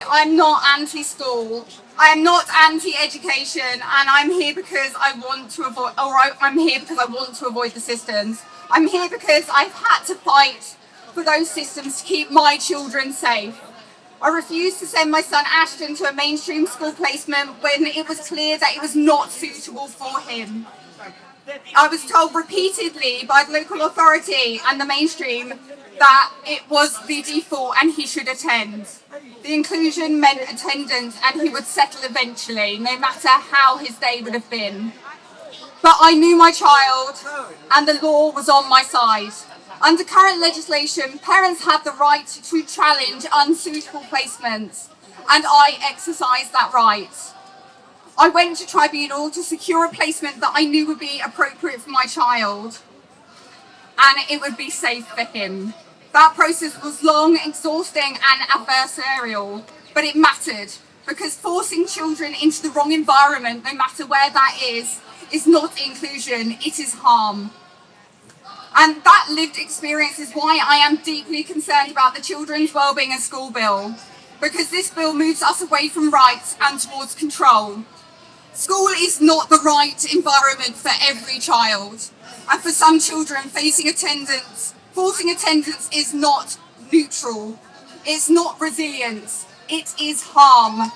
I'm not anti-school. I am not anti-education, and I'm here because I want to avoid, I'm here because I want to avoid the systems. I'm here because I've had to fight for those systems to keep my children safe. I refused to send my son Ashton to a mainstream school placement when it was clear that it was not suitable for him. I was told repeatedly by the local authority and the mainstream that it was the default and he should attend. The inclusion meant attendance and he would settle eventually, no matter how his day would have been. But I knew my child and the law was on my side. Under current legislation, parents have the right to challenge unsuitable placements, and I exercised that right. I went to tribunal to secure a placement that I knew would be appropriate for my child and it would be safe for him. That process was long, exhausting and adversarial, but it mattered because forcing children into the wrong environment, no matter where that is not inclusion, it is harm. And that lived experience is why I am deeply concerned about the Children's Wellbeing and School Bill, because this bill moves us away from rights and towards control. School is not the right environment for every child, and for some children forcing attendance is not neutral, it's not resilience, it is harm.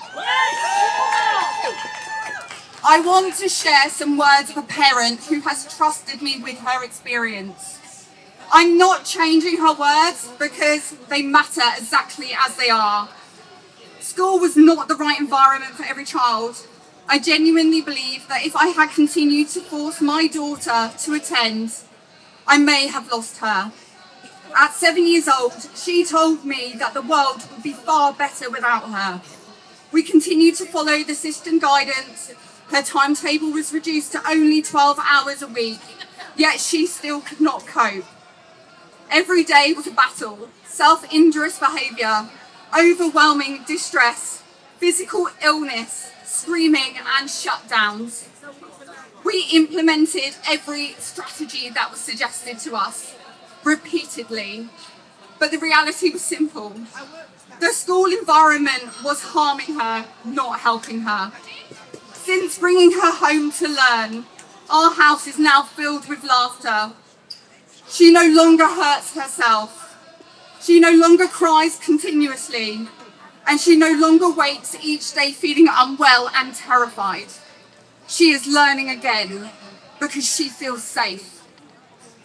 I want to share some words of a parent who has trusted me with her experience. I'm not changing her words because they matter exactly as they are. School was not the right environment for every child. I genuinely believe that if I had continued to force my daughter to attend, I may have lost her. At 7 years old, she told me that the world would be far better without her. We continued to follow the system guidance. Her timetable was reduced to only 12 hours a week, yet she still could not cope. Every day was a battle, self-injurious behaviour, overwhelming distress, physical illness, screaming and shutdowns. We implemented every strategy that was suggested to us, repeatedly, but the reality was simple. The school environment was harming her, not helping her. Since bringing her home to learn, our house is now filled with laughter. She no longer hurts herself. She no longer cries continuously. And she no longer wakes each day feeling unwell and terrified. She is learning again because she feels safe.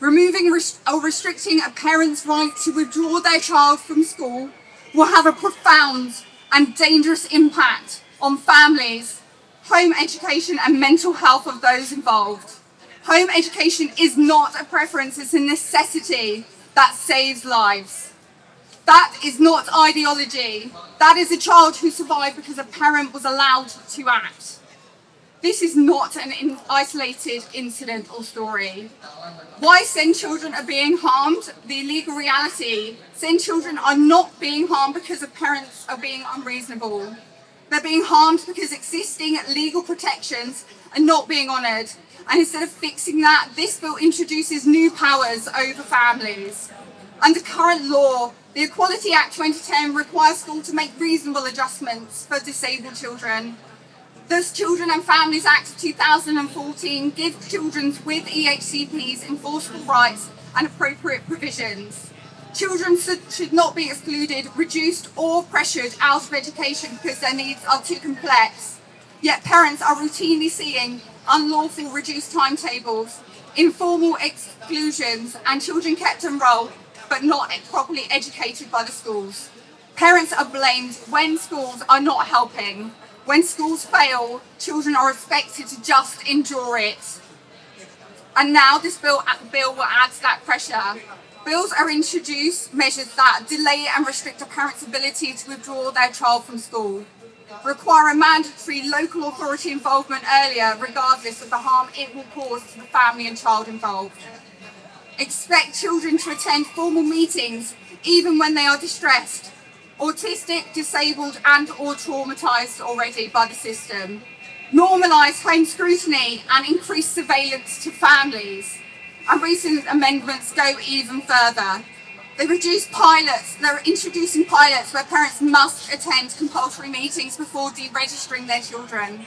Removing or restricting a parent's right to withdraw their child from school will have a profound and dangerous impact on families, home education and mental health of those involved. Home education is not a preference, it's a necessity that saves lives. That is not ideology. That is a child who survived because a parent was allowed to act. This is not an isolated incident or story. Why SEND children are being harmed? The legal reality. SEND children are not being harmed because the parents are being unreasonable. They're being harmed because existing legal protections are not being honoured. And instead of fixing that, this bill introduces new powers over families. Under current law, the Equality Act 2010 requires schools to make reasonable adjustments for disabled children. The Children and Families Act of 2014 gives children with EHCPs enforceable rights and appropriate provisions. Children should not be excluded, reduced or pressured out of education because their needs are too complex. Yet parents are routinely seeing unlawful reduced timetables, informal exclusions and children kept enrolled but not properly educated by the schools. Parents are blamed when schools are not helping. When schools fail, children are expected to just endure it. And now this bill will add to that pressure. Bills are introduced measures that delay and restrict a parent's ability to withdraw their child from school, require a mandatory local authority involvement earlier regardless of the harm it will cause to the family and child involved. Expect children to attend formal meetings even when they are distressed, autistic, disabled and or traumatised already by the system. Normalise home scrutiny and increase surveillance to families. And recent amendments go even further. They're introducing pilots where parents must attend compulsory meetings before deregistering their children.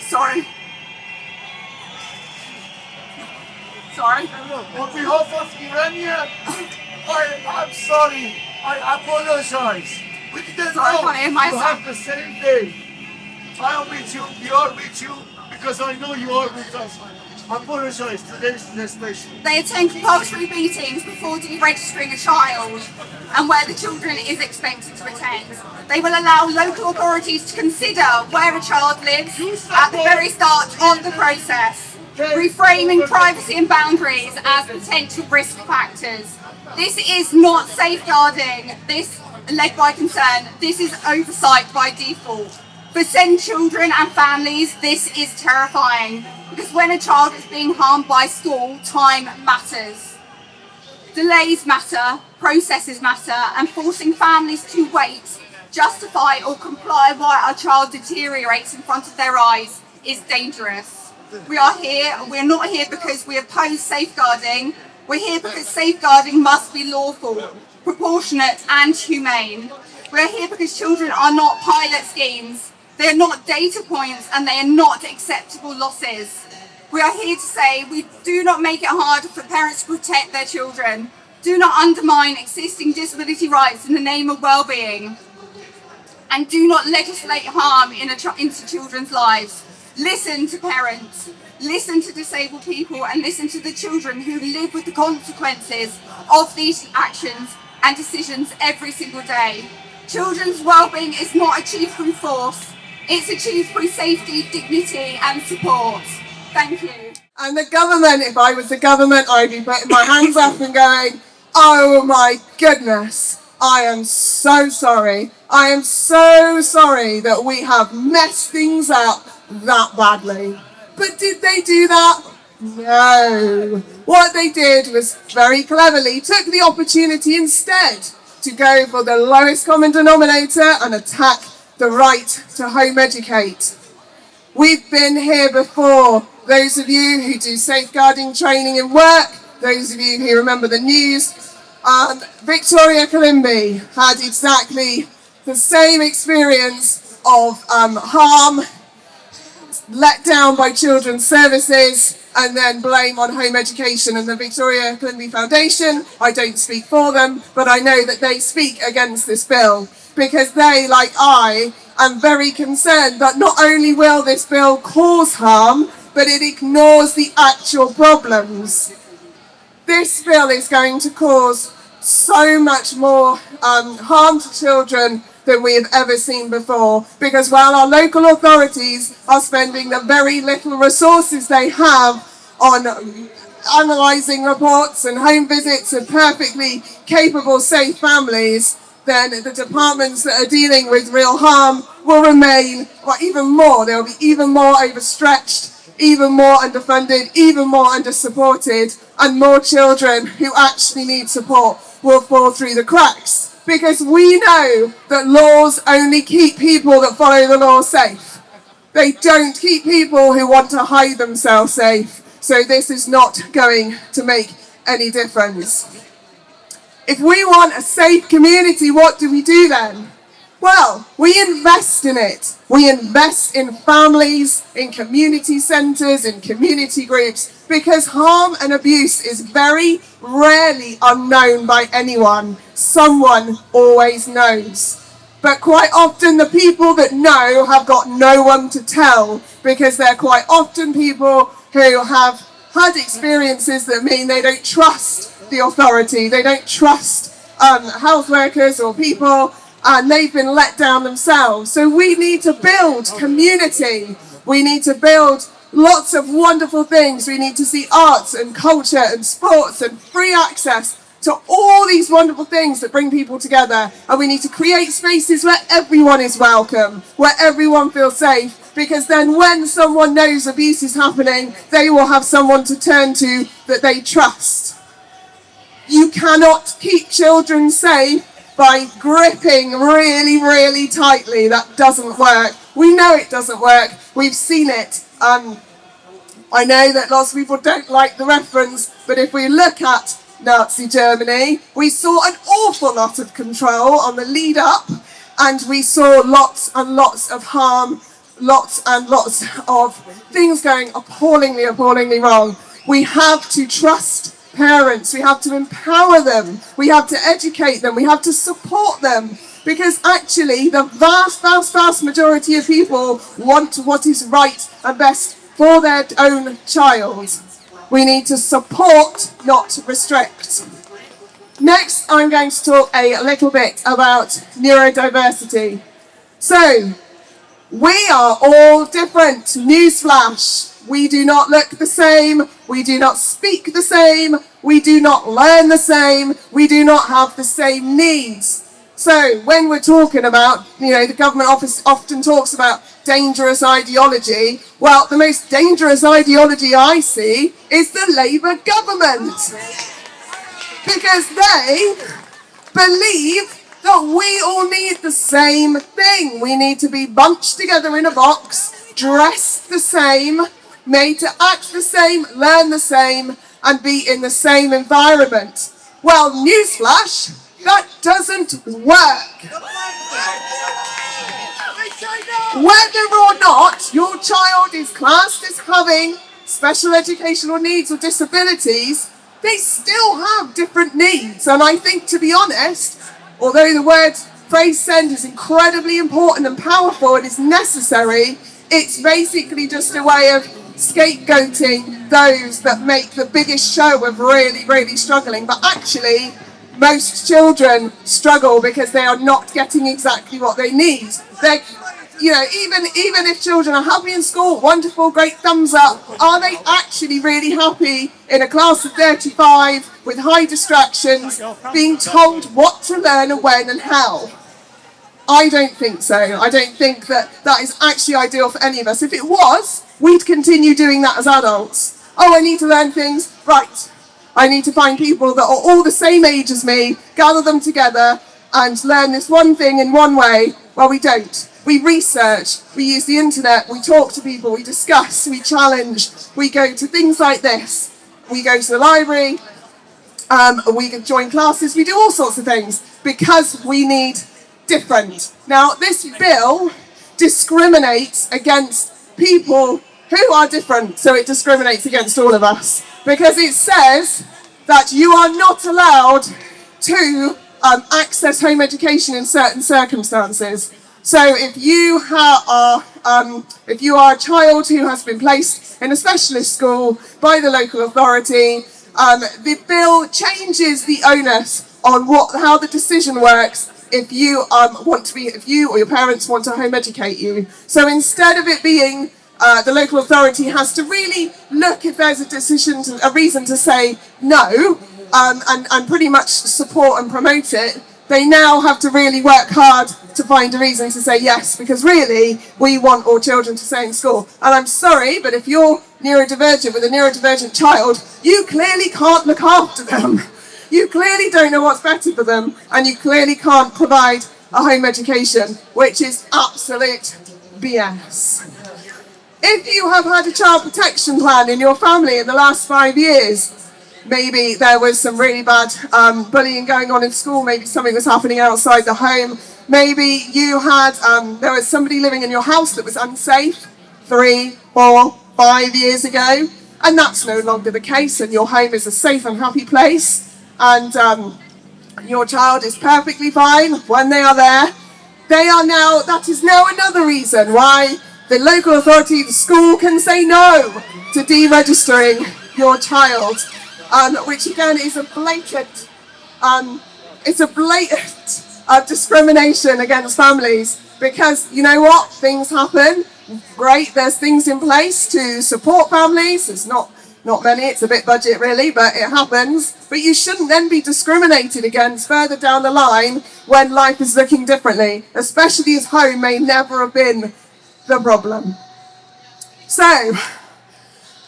Sorry. On behalf of Iranian, I'm sorry. I apologize. We didn't know you have the same day. I am with you. We are with you because I know you are with us. I apologize. Today's legislation. They attend compulsory meetings before deregistering a child and where the children is expected to attend. They will allow local authorities to consider where a child lives at the very start of the process, reframing privacy and boundaries as potential risk factors. This is not safeguarding, this led by concern, this is oversight by default. For some children and families, this is terrifying because when a child is being harmed by school, time matters. Delays matter, processes matter, and forcing families to wait, justify or comply while a child deteriorates in front of their eyes is dangerous. We're not here because we oppose safeguarding, we're here because safeguarding must be lawful, proportionate and humane. We're here because children are not pilot schemes, they are not data points and they are not acceptable losses. We are here to say we do not make it harder for parents to protect their children. Do not undermine existing disability rights in the name of well-being. And do not legislate harm into children's lives. Listen to parents, listen to disabled people and listen to the children who live with the consequences of these actions and decisions every single day. Children's well-being is not achieved through force, it's achieved through safety, dignity and support. Thank you. And the government, if I was the government, I'd be putting my hands up and going, oh my goodness, I am so sorry. I am so sorry that we have messed things up that badly. But did they do that? No. What they did was very cleverly took the opportunity instead to go for the lowest common denominator and attack the right to home educate. We've been here before. Those of you who do safeguarding training in work, those of you who remember the news, Victoria Kalimbi had exactly the same experience of harm, let down by children's services, and then blame on home education. And the Victoria Kalimbi Foundation, I don't speak for them, but I know that they speak against this bill because they, like I, am very concerned that not only will this bill cause harm, but it ignores the actual problems. This bill is going to cause so much more harm to children than we have ever seen before, because while our local authorities are spending the very little resources they have on analysing reports and home visits of perfectly capable, safe families, then the departments that are dealing with real harm will remain, or even more, they'll be even more overstretched, even more underfunded, even more undersupported, and more children who actually need support will fall through the cracks. Because we know that laws only keep people that follow the law safe. They don't keep people who want to hide themselves safe. So this is not going to make any difference. If we want a safe community, what do we do then? Well, we invest in it. We invest in families, in community centres, in community groups, because harm and abuse is very rarely unknown by anyone. Someone always knows. But quite often the people that know have got no one to tell, because they're quite often people who have had experiences that mean they don't trust the authority, they don't trust health workers or people, and they've been let down themselves. So we need to build community. We need to build lots of wonderful things. We need to see arts and culture and sports and free access to all these wonderful things that bring people together. And we need to create spaces where everyone is welcome, where everyone feels safe, because then when someone knows abuse is happening, they will have someone to turn to that they trust. You cannot keep children safe by gripping really, really tightly. That doesn't work. We know it doesn't work. We've seen it on I know that lots of people don't like the reference, but if we look at Nazi Germany, we saw an awful lot of control on the lead up, and we saw lots and lots of harm, lots and lots of things going appallingly, appallingly wrong. We have to trust parents, we have to empower them, we have to educate them, we have to support them, because actually the vast majority of people want what is right and best for their own child. We need to support, not restrict. Next, I'm going to talk a little bit about neurodiversity. So, we are all different. Newsflash. We do not look the same. We do not speak the same. We do not learn the same. We do not have the same needs. So when we're talking about, the government office often talks about dangerous ideology. Well, the most dangerous ideology I see is the Labour government. Because they believe that we all need the same thing. We need to be bunched together in a box, dressed the same, made to act the same, learn the same, and be in the same environment. Well, newsflash, that doesn't work. Whether or not your child is classed as having special educational needs or disabilities, they still have different needs. And I think, to be honest, although the phrase send is incredibly important and powerful and is necessary, it's basically just a way of scapegoating those that make the biggest show of really, really struggling. But actually, most children struggle because they are not getting exactly what they need. Even if children are happy in school, wonderful, great thumbs up, are they actually really happy in a class of 35 with high distractions, being told what to learn and when and how? I don't think so. I don't think that is actually ideal for any of us. If it was, we'd continue doing that as adults. Oh, I need to learn things. Right. I need to find people that are all the same age as me, gather them together and learn this one thing in one way. Well, we don't. We research, we use the internet, we talk to people, we discuss, we challenge, we go to things like this. We go to the library, we can join classes, we do all sorts of things because we need different. Now, this bill discriminates against people who are different, so it discriminates against all of us because it says that you are not allowed to access home education in certain circumstances. So if you are a child who has been placed in a specialist school by the local authority, the bill changes the onus on how the decision works if you or your parents want to home educate you. So instead of it being the local authority has to really look if there's a reason to say no, and pretty much support and promote it, they now have to really work hard to find a reason to say yes, because really we want all children to stay in school. And I'm sorry, but if you're neurodivergent with a neurodivergent child, you clearly can't look after them. You clearly don't know what's better for them, and you clearly can't provide a home education, which is absolute BS. If you have had a child protection plan in your family in the last 5 years, maybe there was some really bad bullying going on in school, maybe something was happening outside the home, maybe you had, there was somebody living in your house that was unsafe 3, 4, 5 years ago, and that's no longer the case, and your home is a safe and happy place, and your child is perfectly fine when they are there. That is now another reason why the local authority, the school, can say no to deregistering your child. Which again is a blatant, discrimination against families, because you know what, things happen. Great, there's things in place to support families. There's not many, it's a bit budget really, but it happens. But you shouldn't then be discriminated against further down the line when life is looking differently, especially as home may never have been the problem. So,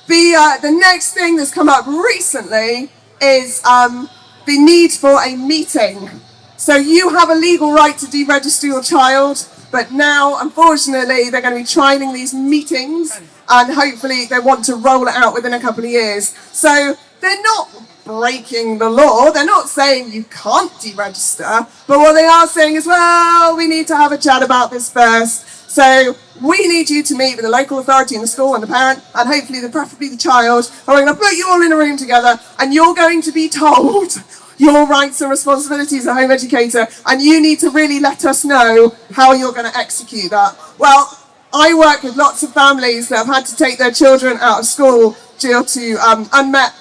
the next thing that's come up recently is the need for a meeting. So you have a legal right to deregister your child, but now, unfortunately, they're going to be trialing these meetings and hopefully they want to roll it out within a couple of years. So they're not breaking the law. They're not saying you can't deregister, but what they are saying is, well, we need to have a chat about this first. So we need you to meet with the local authority and the school and the parent, and hopefully, preferably the child, and we're going to put you all in a room together, and you're going to be told your rights and responsibilities as a home educator, and you need to really let us know how you're going to execute that. Well, I work with lots of families that have had to take their children out of school due to unmet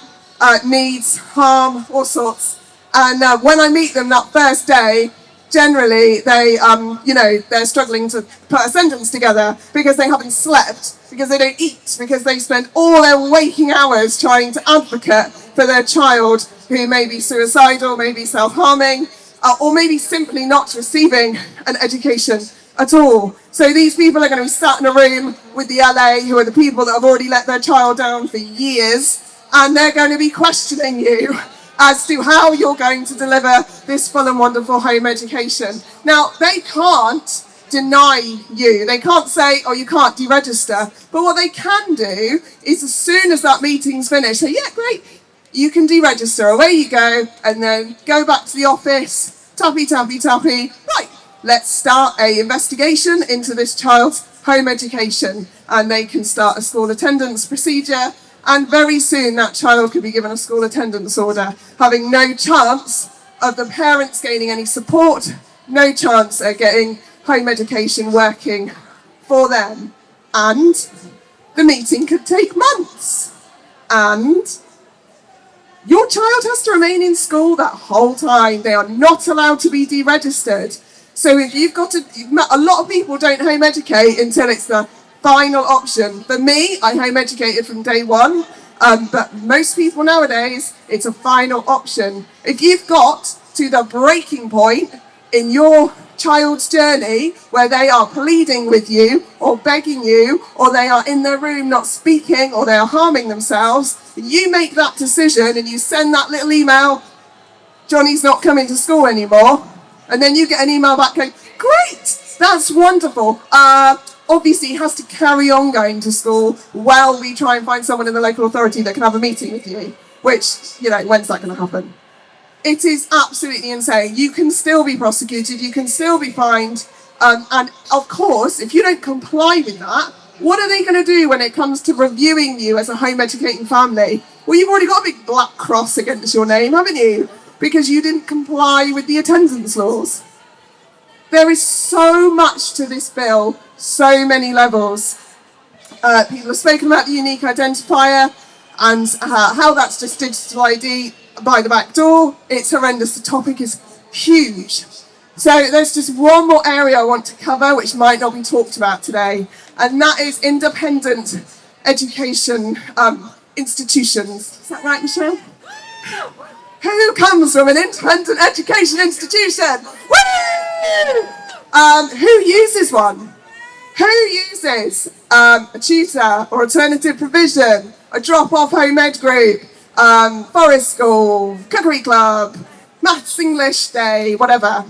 needs, harm, all sorts. And when I meet them that first day, generally they're struggling to put a sentence together because they haven't slept, because they don't eat, because they spend all their waking hours trying to advocate for their child who may be suicidal, maybe self-harming, or maybe simply not receiving an education at all. So these people are going to be sat in a room with the LA, who are the people that have already let their child down for years, and they're going to be questioning you as to how you're going to deliver this full and wonderful home education. Now, they can't deny you. They can't say, oh, you can't deregister. But what they can do is, as soon as that meeting's finished, say, yeah, great, you can deregister, away you go, and then go back to the office, tappy, tappy, tappy. Right, let's start an investigation into this child's home education, and they can start a school attendance procedure, and very soon that child could be given a school attendance order, having no chance of the parents gaining any support, no chance of getting home education working for them. And the meeting could take months. And your child has to remain in school that whole time. They are not allowed to be deregistered. So if you've got a lot of people don't home educate until it's the final option. For me, I home educated from day one, but most people nowadays, it's a final option. If you've got to the breaking point in your child's journey where they are pleading with you or begging you, or they are in their room not speaking, or they are harming themselves, you make that decision and you send that little email, Johnny's not coming to school anymore, and then you get an email back going, great, that's wonderful. Obviously, he has to carry on going to school while we try and find someone in the local authority that can have a meeting with you, which, when's that going to happen? It is absolutely insane. You can still be prosecuted, you can still be fined, and of course, if you don't comply with that, what are they going to do when it comes to reviewing you as a home educating family? Well, you've already got a big black cross against your name, haven't you? Because you didn't comply with the attendance laws. There is so much to this bill, so many levels. People have spoken about the unique identifier and how that's just digital ID by the back door. It's horrendous. The topic is huge. So there's just one more area I want to cover which might not be talked about today, and that is independent education institutions. Is that right, Michelle? Who comes from an independent education institution? Woo! Who uses one? Who uses a tutor or alternative provision, a drop-off home ed group, forest school, cookery club, maths, English day, whatever?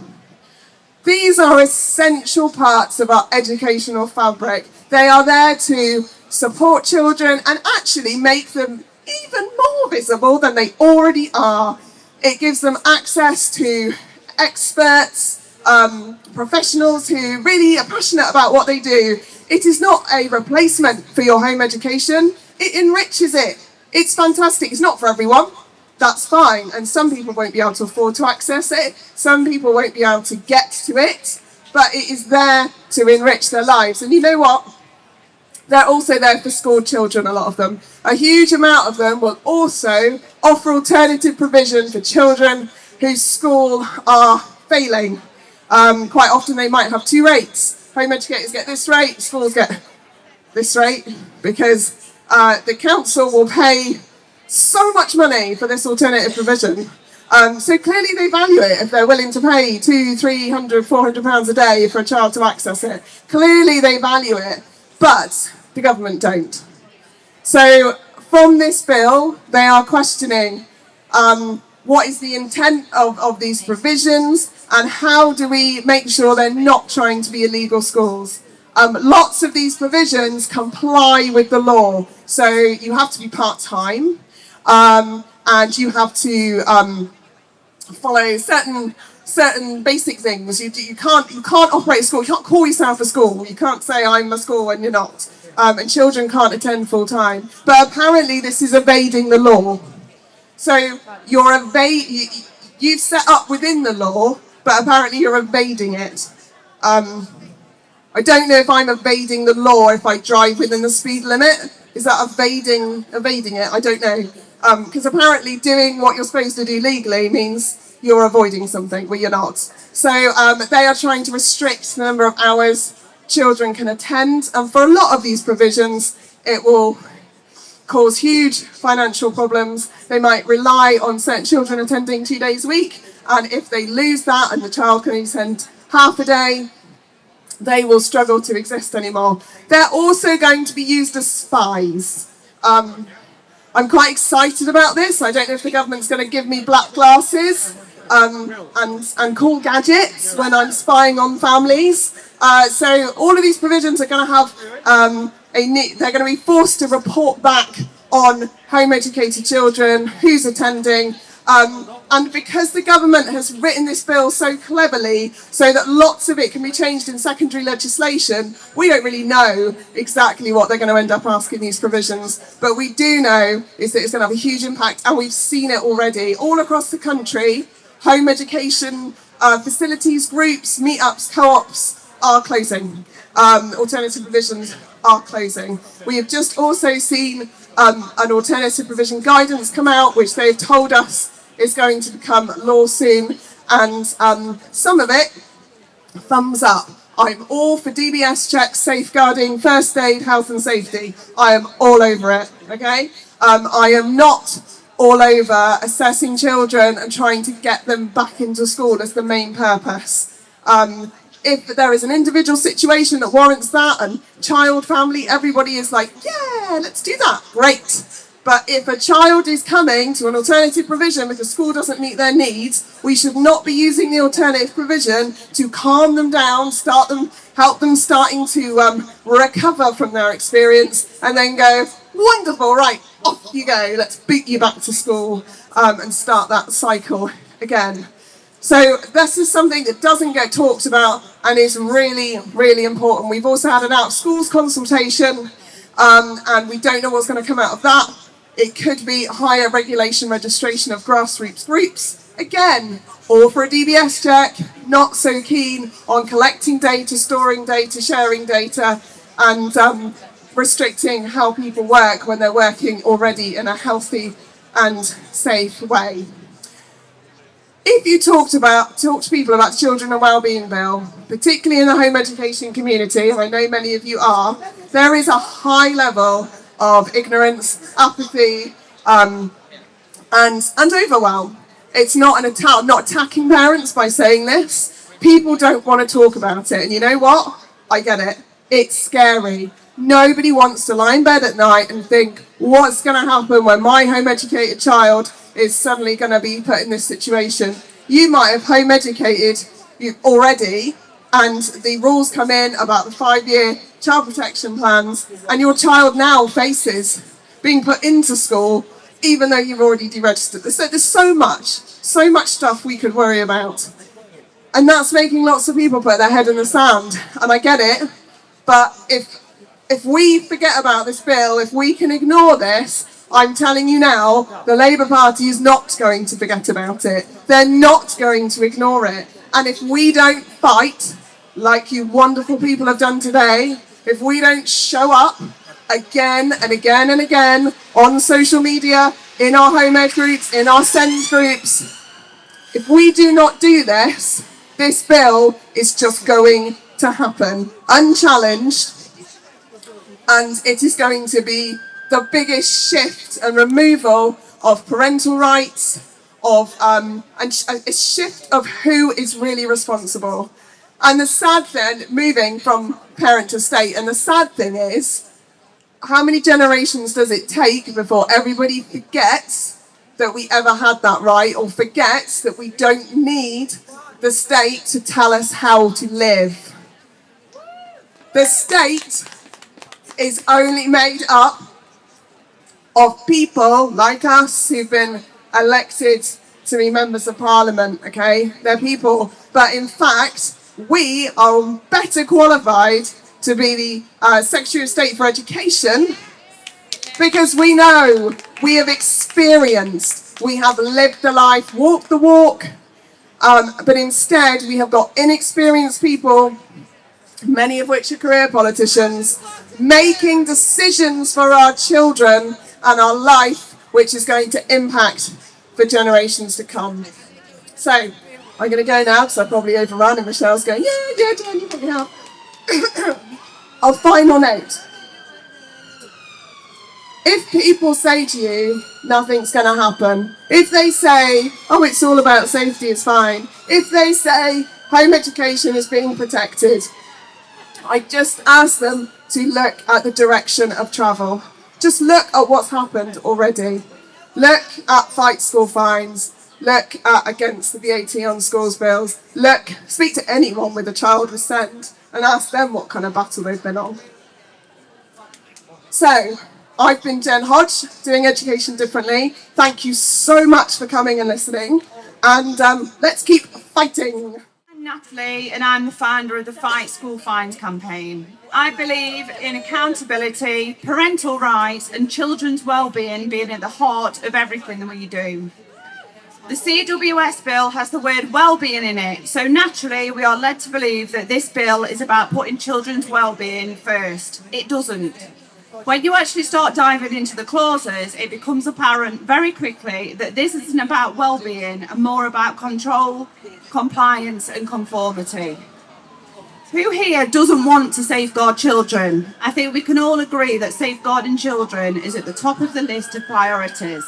These are essential parts of our educational fabric. They are there to support children and actually make them even more visible than they already are. It gives them access to experts, professionals who really are passionate about what they do. It is not a replacement for your home education. It enriches it. It's fantastic. It's not for everyone. That's fine. And some people won't be able to afford to access it. Some people won't be able to get to it. But it is there to enrich their lives. And you know what? They're also there for school children, a lot of them. A huge amount of them will also offer alternative provision for children whose school are failing. Quite often they might have two rates. Home educators get this rate, schools get this rate, because the council will pay so much money for this alternative provision. So clearly they value it if they're willing to pay £200, £300, £400 a day for a child to access it. Clearly they value it, but the government don't. So from this bill, they are questioning what is the intent of these provisions and how do we make sure they're not trying to be illegal schools. Lots of these provisions comply with the law. So you have to be part-time, and you have to follow certain basic things. You can't operate a school. You can't call yourself a school. You can't say I'm a school when you're not. And children can't attend full time. But apparently this is evading the law. So you've set up within the law, but apparently you're evading it. I don't know if I'm evading the law if I drive within the speed limit. Is that evading it? I don't know. Because apparently doing what you're supposed to do legally means you're avoiding something where you're not. So they are trying to restrict the number of hours children can attend. And for a lot of these provisions, it will cause huge financial problems. They might rely on certain children attending 2 days a week. And if they lose that and the child can only attend half a day, they will struggle to exist anymore. They're also going to be used as spies. I'm quite excited about this. I don't know if the government's going to give me black glasses and cool gadgets when I'm spying on families. So all of these provisions are going to have they're going to be forced to report back on home educated children, who's attending. And because the government has written this bill so cleverly so that lots of it can be changed in secondary legislation, we don't really know exactly what they're going to end up asking these provisions. But we do know is that it's going to have a huge impact, and we've seen it already all across the country. Home education facilities, groups, meetups, co-ops are closing. Alternative provisions are closing. We have just also seen an alternative provision guidance come out, which they've told us is going to become law soon, and some of it, thumbs up. I'm all for DBS checks, safeguarding, first aid, health and safety. I am all over it, okay? I am not all over assessing children and trying to get them back into school as the main purpose. If there is an individual situation that warrants that, and child, family, everybody is like, yeah, let's do that, great. But if a child is coming to an alternative provision because school doesn't meet their needs, we should not be using the alternative provision to calm them down, help them starting to recover from their experience, and then go, wonderful, right, off you go, let's boot you back to school and start that cycle again. So this is something that doesn't get talked about and is really, really important. We've also had an out-of-schools consultation, and we don't know what's going to come out of that. It could be higher regulation registration of grassroots groups. Again, all for a DBS check, not so keen on collecting data, storing data, sharing data, and restricting how people work when they're working already in a healthy and safe way. If you talk to people about the Children and Wellbeing Bill, particularly in the home education community, and I know many of you are, there is a high level of ignorance, apathy, and overwhelm. It's not an attack. I'm not attacking parents by saying this. People don't want to talk about it, and you know what? I get it. It's scary. Nobody wants to lie in bed at night and think, what's going to happen when my home educated child is suddenly going to be put in this situation? You might have home educated you already, and the rules come in about the 5-year child protection plans, and your child now faces being put into school even though you've already deregistered. So there's so much stuff we could worry about, and that's making lots of people put their head in the sand, and I get it. But if we forget about this bill, if we can ignore this, I'm telling you now, the Labour Party is not going to forget about it. They're not going to ignore it. And if we don't fight, like you wonderful people have done today, if we don't show up again and again and again on social media, in our home ed groups, in our SEND groups, if we do not do this, this bill is just going to happen unchallenged, and it is going to be the biggest shift and removal of parental rights, and a shift of who is really responsible. And the sad thing, moving from parent to state, and the sad thing is, how many generations does it take before everybody forgets that we ever had that right, or forgets that we don't need the state to tell us how to live? The state is only made up of people like us who've been elected to be members of parliament, okay? They're people, but in fact, we are better qualified to be the Secretary of State for Education because we know, we have experienced, we have lived the life, walked the walk, but instead we have got inexperienced people, many of which are career politicians, making decisions for our children and our life, which is going to impact for generations to come. So, I'm going to go now because I probably overrun and Michelle's going, yeah, Dan, you probably have. Our final note. If people say to you, nothing's going to happen, if they say, oh, it's all about safety, it's fine, if they say home education is being protected, I just ask them to look at the direction of travel. Just look at what's happened already. Look at fight school fines. Look at against the VAT on schools bills. Speak to anyone with a child with SEND and ask them what kind of battle they've been on. So, I've been Jen Hodge, doing Education Differently. Thank you so much for coming and listening. And let's keep fighting. I'm Natalie and I'm the founder of the Fight School Fines campaign. I believe in accountability, parental rights and children's wellbeing being at the heart of everything that we do. The CWS bill has the word wellbeing in it, so naturally we are led to believe that this bill is about putting children's wellbeing first. It doesn't. When you actually start diving into the clauses, it becomes apparent very quickly that this isn't about well-being and more about control, compliance and conformity. Who here doesn't want to safeguard children? I think we can all agree that safeguarding children is at the top of the list of priorities.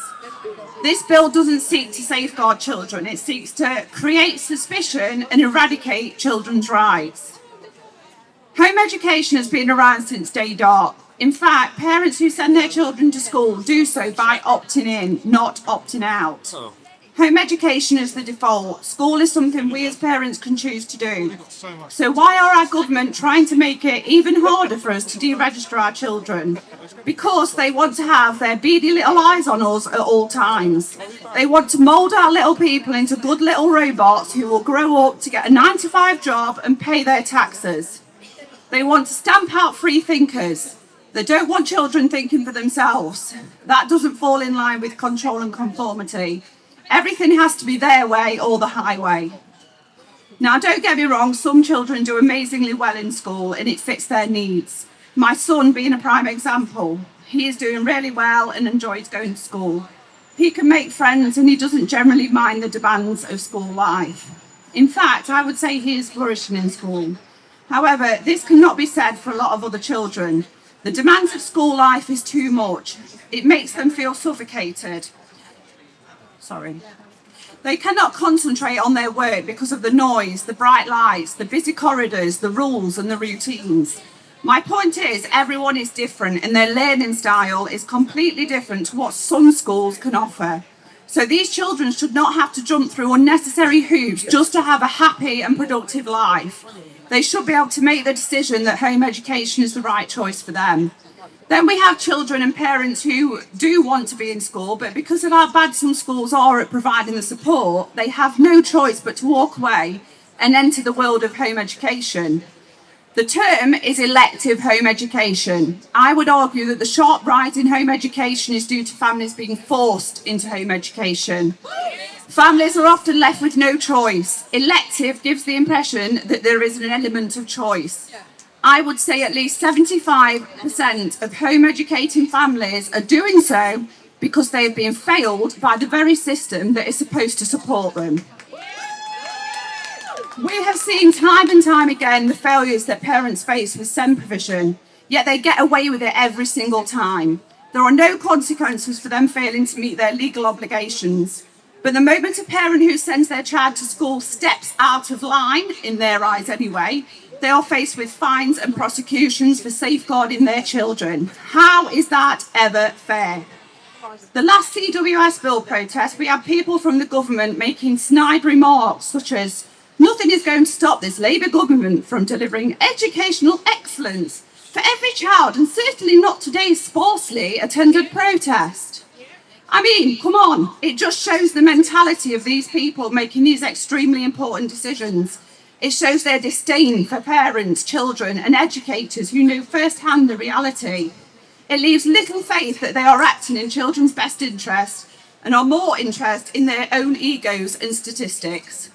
This bill doesn't seek to safeguard children, it seeks to create suspicion and eradicate children's rights. Home education has been around since day dot. In fact, parents who send their children to school do so by opting in, not opting out. Home education is the default. School is something we as parents can choose to do. So why are our government trying to make it even harder for us to deregister our children? Because they want to have their beady little eyes on us at all times. They want to mould our little people into good little robots who will grow up to get a 9-to-5 job and pay their taxes. They want to stamp out free thinkers. They don't want children thinking for themselves. That doesn't fall in line with control and conformity. Everything has to be their way or the highway. Now, don't get me wrong, some children do amazingly well in school and it fits their needs. My son being a prime example. He is doing really well and enjoys going to school. He can make friends and he doesn't generally mind the demands of school life. In fact, I would say he is flourishing in school. However, this cannot be said for a lot of other children. The demands of school life is too much. It makes them feel suffocated. They cannot concentrate on their work because of the noise, the bright lights, the busy corridors, the rules and the routines. My point is, everyone is different and their learning style is completely different to what some schools can offer. So these children should not have to jump through unnecessary hoops just to have a happy and productive life. They should be able to make the decision that home education is the right choice for them. Then we have children and parents who do want to be in school, but because of how bad some schools are at providing the support, they have no choice but to walk away and enter the world of home education. The term is elective home education. I would argue that the sharp rise in home education is due to families being forced into home education. Families are often left with no choice. Elective gives the impression that there is an element of choice. I would say at least 75% of home educating families are doing so because they have been failed by the very system that is supposed to support them. We have seen time and time again the failures that parents face with SEND provision, yet they get away with it every single time. There are no consequences for them failing to meet their legal obligations. But the moment a parent who sends their child to school steps out of line, in their eyes anyway, they are faced with fines and prosecutions for safeguarding their children. How is that ever fair? The last CWS bill protest, we had people from the government making snide remarks such as, Nothing is going to stop this Labour government from delivering educational excellence for every child, and certainly not today's sparsely attended protest. I mean, come on, it just shows the mentality of these people making these extremely important decisions. It shows their disdain for parents, children and educators who know firsthand the reality. It leaves little faith that they are acting in children's best interest and are more interested in their own egos and statistics.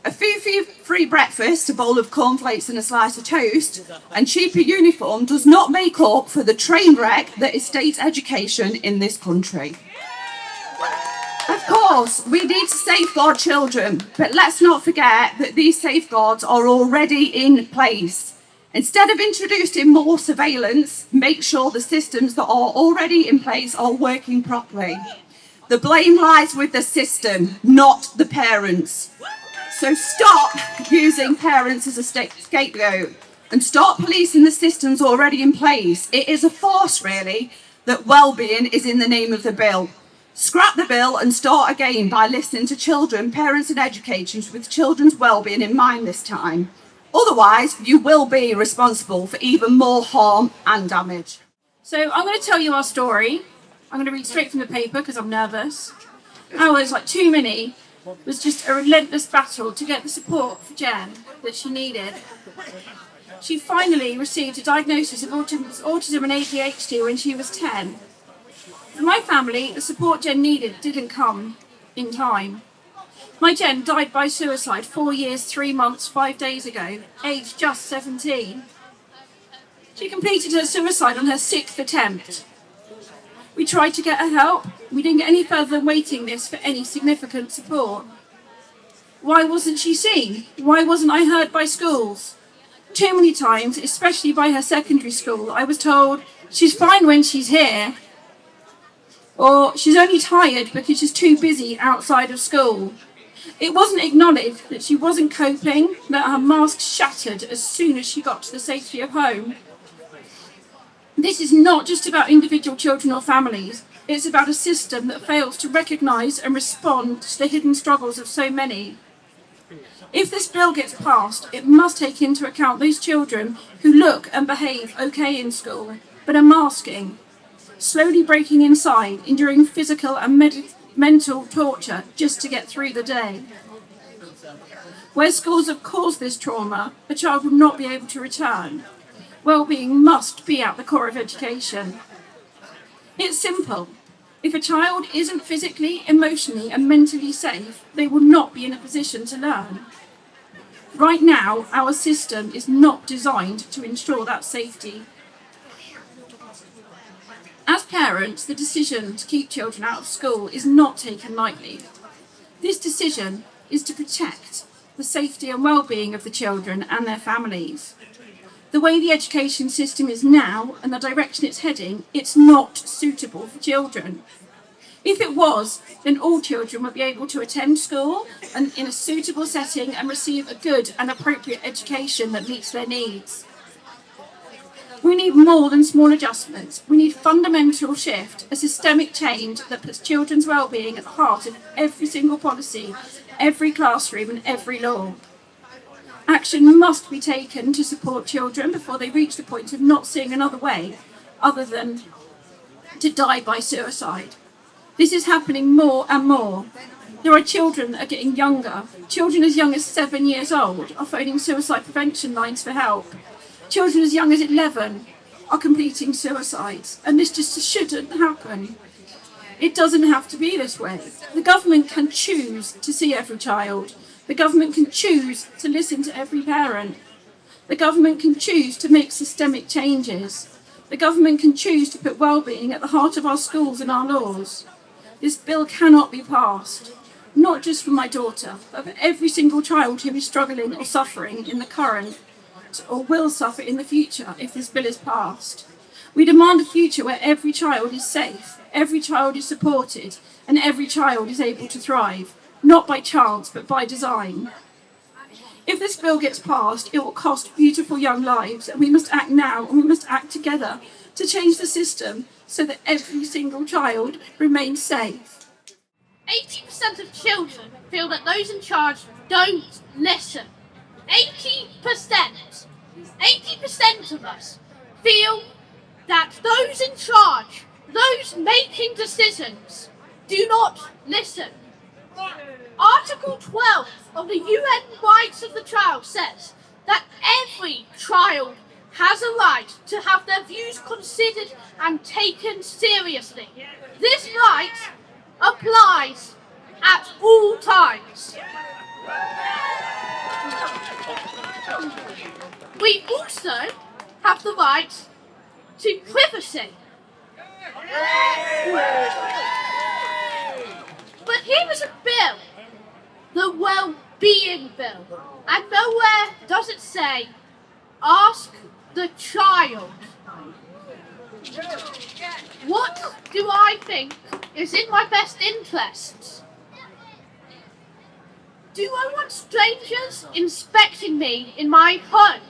A free breakfast, a bowl of cornflakes and a slice of toast, and cheaper uniform does not make up for the train wreck that is state education in this country. Of course, we need to safeguard children, but let's not forget that these safeguards are already in place. Instead of introducing more surveillance, make sure the systems that are already in place are working properly. The blame lies with the system, not the parents. So stop using parents as a scapegoat and start policing the systems already in place. It is a farce, really, that well-being is in the name of the bill. Scrap the bill and start again by listening to children, parents and educators with children's well-being in mind this time. Otherwise, you will be responsible for even more harm and damage. So I'm going to tell you our story. I'm going to read straight from the paper because I'm nervous. Ours, like too many, was just a relentless battle to get the support for Jen that she needed. She finally received a diagnosis of autism and ADHD when she was 10. For my family, the support Jen needed didn't come in time. My Jen died by suicide 4 years, 3 months, 5 days ago, aged just 17. She completed her suicide on her 6th attempt. We tried to get her help. We didn't get any further than waiting list for any significant support. Why wasn't she seen? Why wasn't I heard by schools? Too many times, especially by her secondary school, I was told, she's fine when she's here, or she's only tired because she's too busy outside of school. It wasn't acknowledged that she wasn't coping, that her mask shattered as soon as she got to the safety of home. This is not just about individual children or families. It's about a system that fails to recognise and respond to the hidden struggles of so many. If this bill gets passed, it must take into account those children who look and behave okay in school, but are masking, slowly breaking inside, enduring physical and mental torture just to get through the day. Where schools have caused this trauma, a child will not be able to return. Wellbeing must be at the core of education. It's simple. If a child isn't physically, emotionally and mentally safe, they will not be in a position to learn. Right now, our system is not designed to ensure that safety. As parents, the decision to keep children out of school is not taken lightly. This decision is to protect the safety and well-being of the children and their families. The way the education system is now and the direction it's heading, it's not suitable for children. If it was, then all children would be able to attend school and in a suitable setting and receive a good and appropriate education that meets their needs. We need more than small adjustments. We need fundamental shift, a systemic change that puts children's well-being at the heart of every single policy, every classroom and every law. Action must be taken to support children before they reach the point of not seeing another way other than to die by suicide. This is happening more and more. There are children that are getting younger. Children as young as 7 years old are phoning suicide prevention lines for help. Children as young as 11 are completing suicides, and this just shouldn't happen. It doesn't have to be this way. The government can choose to see every child. The government can choose to listen to every parent. The government can choose to make systemic changes. The government can choose to put well-being at the heart of our schools and our laws. This bill cannot be passed, not just for my daughter, but for every single child who is struggling or suffering in the current or will suffer in the future if this bill is passed. We demand a future where every child is safe, every child is supported, and every child is able to thrive, not by chance, but by design. If this bill gets passed, it will cost beautiful young lives, and we must act now, and we must act together to change the system so that every single child remains safe. 80% of children feel that those in charge don't listen. 80%. 80% of us feel that those in charge, those making decisions, do not listen. Article 12 of the UN Rights of the Child says that every child has a right to have their views considered and taken seriously. This right applies at all times. We also have the right to privacy. But here is a bill, the Wellbeing Bill, and nowhere does it say, ask the child. What do I think is in my best interests? Do I want strangers inspecting me in my home?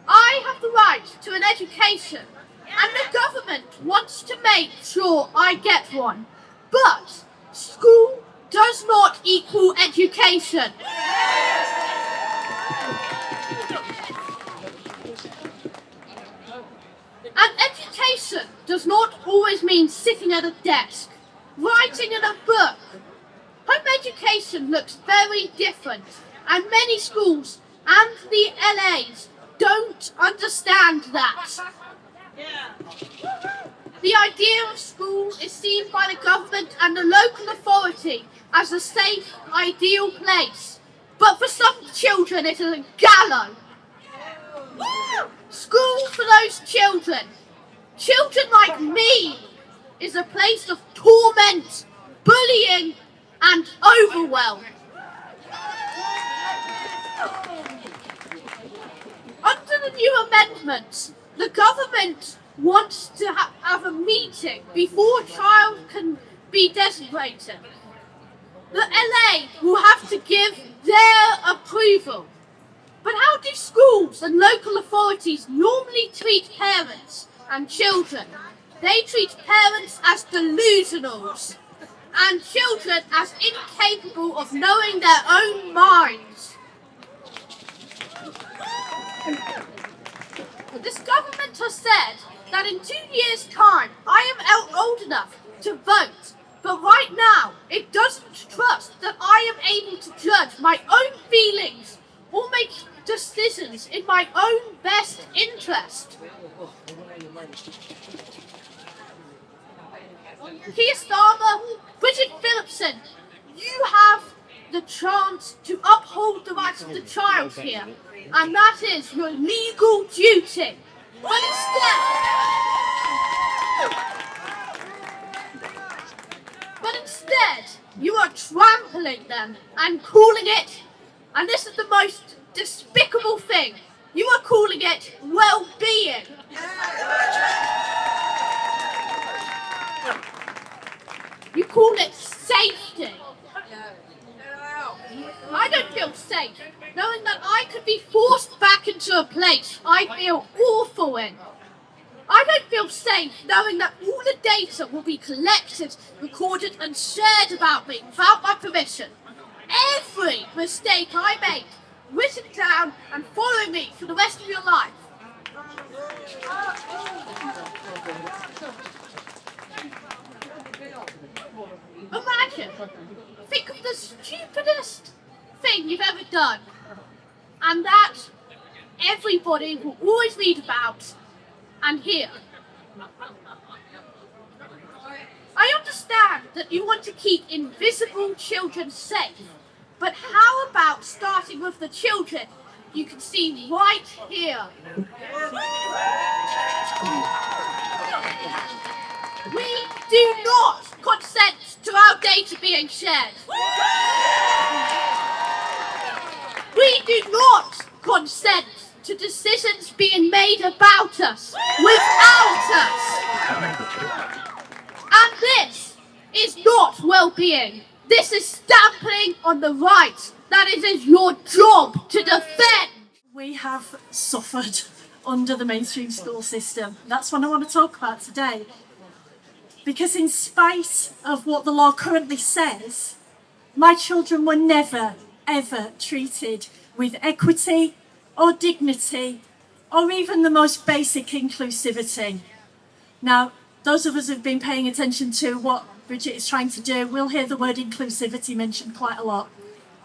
I have the right to an education, and the government wants to make sure I get one. But school does not equal education. And education does not always mean sitting at a desk, writing in a book. Home education looks very different, and many schools and the LAs don't understand that. The idea of school is seen by the government and the local authority as a safe, ideal place. But for some children it is a gallows. School for those children, children like me, is a place of torment, bullying and overwhelm. Under the new amendments, the government wants to have a meeting before a child can be designated. The LA will have to give their approval. But how do schools and local authorities normally treat parents and children? They treat parents as delusionals and children as incapable of knowing their own minds. This government has said that in 2 years' time I am old enough to vote, but right now it doesn't trust that I am able to judge my own feelings or make decisions in my own best interest. Keir Starmer, Bridget Phillipson, you have the chance to uphold the rights of the child here, and that is your legal duty. But instead, you are trampling them and calling it, and this is the most despicable thing, you are calling it well-being. You call it safety. I don't feel safe knowing that I could be forced back into a place I feel awful in. I don't feel safe knowing that all the data will be collected, recorded and shared about me without my permission. Every mistake I make, written down and following me for the rest of your life. Imagine, think of the stupidest thing you've ever done, and that everybody will always read about and hear. I understand that you want to keep invisible children safe, but how about starting with the children you can see right here? We do not consent to our data being shared. We do not consent to decisions being made about us, without us. And this is not well-being. This is stamping on the rights that it is your job to defend. We have suffered under the mainstream school system. That's what I want to talk about today. Because in spite of what the law currently says, my children were never, ever treated with equity or dignity or even the most basic inclusivity. Now, those of us who've been paying attention to what Bridget is trying to do will hear the word inclusivity mentioned quite a lot.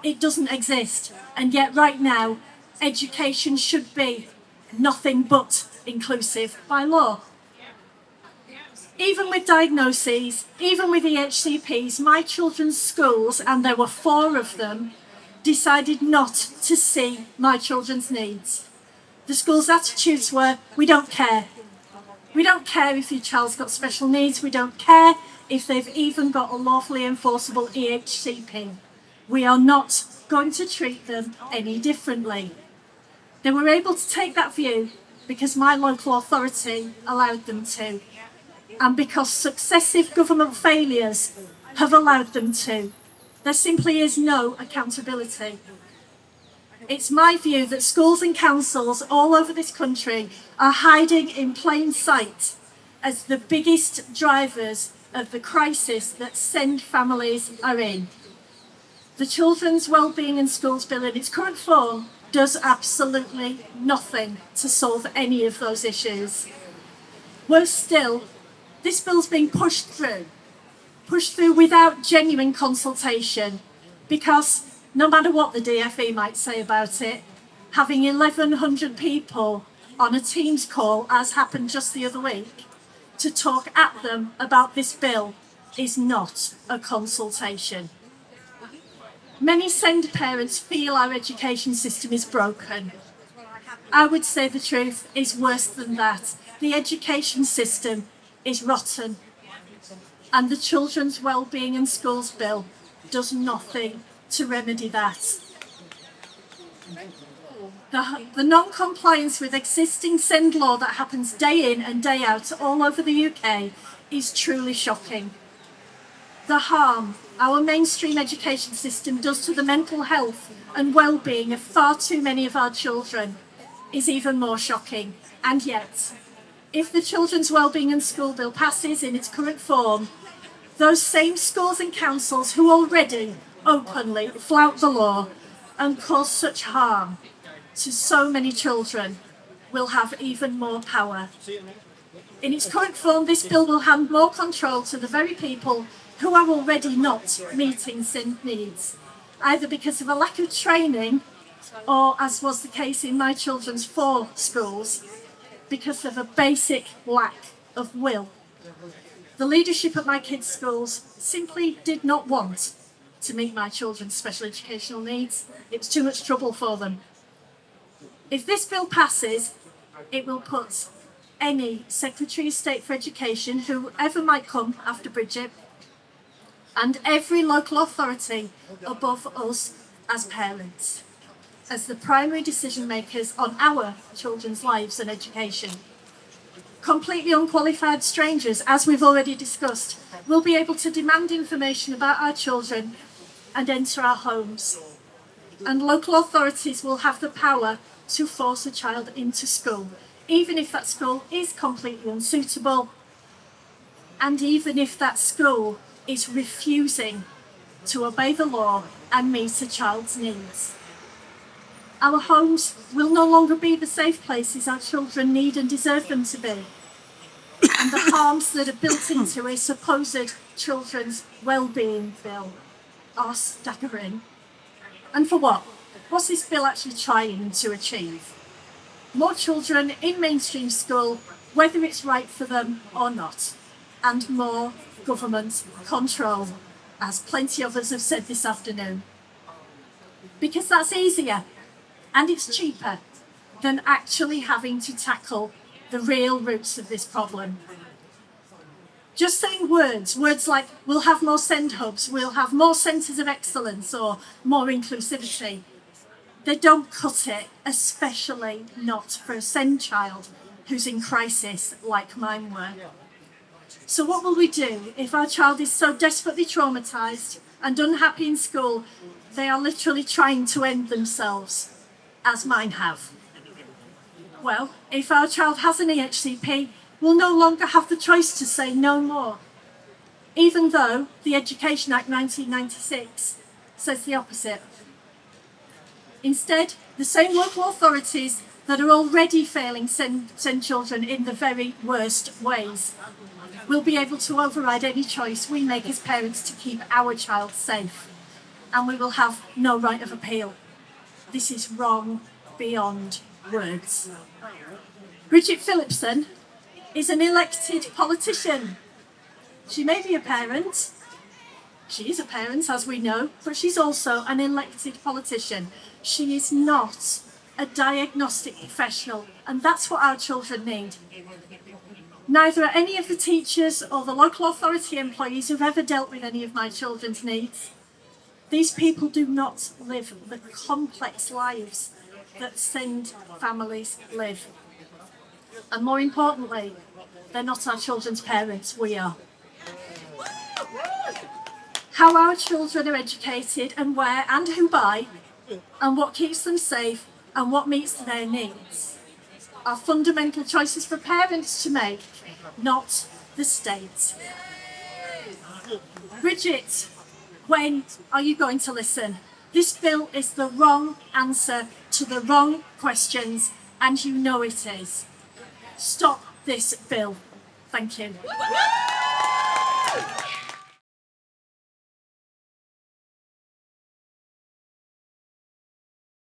It doesn't exist. And yet right now, education should be nothing but inclusive by law. Even with diagnoses, even with EHCPs, my children's schools, and there were 4 of them, decided not to see my children's needs. The school's attitudes were, we don't care. We don't care if your child's got special needs. We don't care if they've even got a lawfully enforceable EHCP. We are not going to treat them any differently. They were able to take that view because my local authority allowed them to, and because successive government failures have allowed them to. There simply is no accountability. It's my view that schools and councils all over this country are hiding in plain sight as the biggest drivers of the crisis that SEND families are in. The Children's Wellbeing in Schools Bill in its current form does absolutely nothing to solve any of those issues. Worse still, this bill's being pushed through without genuine consultation, because no matter what the DFE might say about it, having 1,100 people on a Teams call, as happened just the other week, to talk at them about this bill is not a consultation. Many SEND parents feel our education system is broken. I would say the truth is worse than that. The education system is rotten, and the Children's Wellbeing in Schools Bill does nothing to remedy that. The non-compliance with existing SEND law that happens day in and day out all over the UK is truly shocking. The harm our mainstream education system does to the mental health and well-being of far too many of our children is even more shocking. And yet, if the Children's Wellbeing in School Bill passes in its current form, those same schools and councils who already openly flout the law and cause such harm to so many children will have even more power. In its current form, this bill will hand more control to the very people who are already not meeting SEND needs, either because of a lack of training or, as was the case in my children's 4 schools, because of a basic lack of will. The leadership at my kids' schools simply did not want to meet my children's special educational needs. It was too much trouble for them. If this bill passes, it will put any Secretary of State for Education, whoever might come after Bridget, and every local authority above us as parents, as the primary decision makers on our children's lives and education. Completely unqualified strangers, as we've already discussed, will be able to demand information about our children and enter our homes. And local authorities will have the power to force a child into school, even if that school is completely unsuitable, and even if that school is refusing to obey the law and meet a child's needs. Our homes will no longer be the safe places our children need and deserve them to be. And the harms that are built into a supposed children's wellbeing bill are staggering. And for what? What's this bill actually trying to achieve? More children in mainstream school, whether it's right for them or not, and more government control, as plenty of us have said this afternoon. Because that's easier and it's cheaper than actually having to tackle the real roots of this problem. Just saying words like, we'll have more SEND hubs, we'll have more centres of excellence, or more inclusivity, they don't cut it, especially not for a SEND child who's in crisis like mine were. So what will we do if our child is so desperately traumatised and unhappy in school, they are literally trying to end themselves, as mine have? Well, if our child has an EHCP, we'll no longer have the choice to say no more. even though the Education Act 1996 says the opposite. Instead, the same local authorities that are already failing send children in the very worst ways will be able to override any choice we make as parents to keep our child safe, and we will have no right of appeal. This is wrong beyond words. Bridget Phillipson is an elected politician. She may be a parent. She is a parent, as we know, but she's also an elected politician. She is not a diagnostic professional, and that's what our children need. Neither are any of the teachers or the local authority employees who've ever dealt with any of my children's needs. These people do not live the complex lives that SEND families live. And more importantly, they're not our children's parents, we are. How our children are educated and where and who by, and what keeps them safe and what meets their needs are fundamental choices for parents to make, not the state. Bridget, when are you going to listen? This bill is the wrong answer to the wrong questions, and you know it is. Stop this bill. Thank you.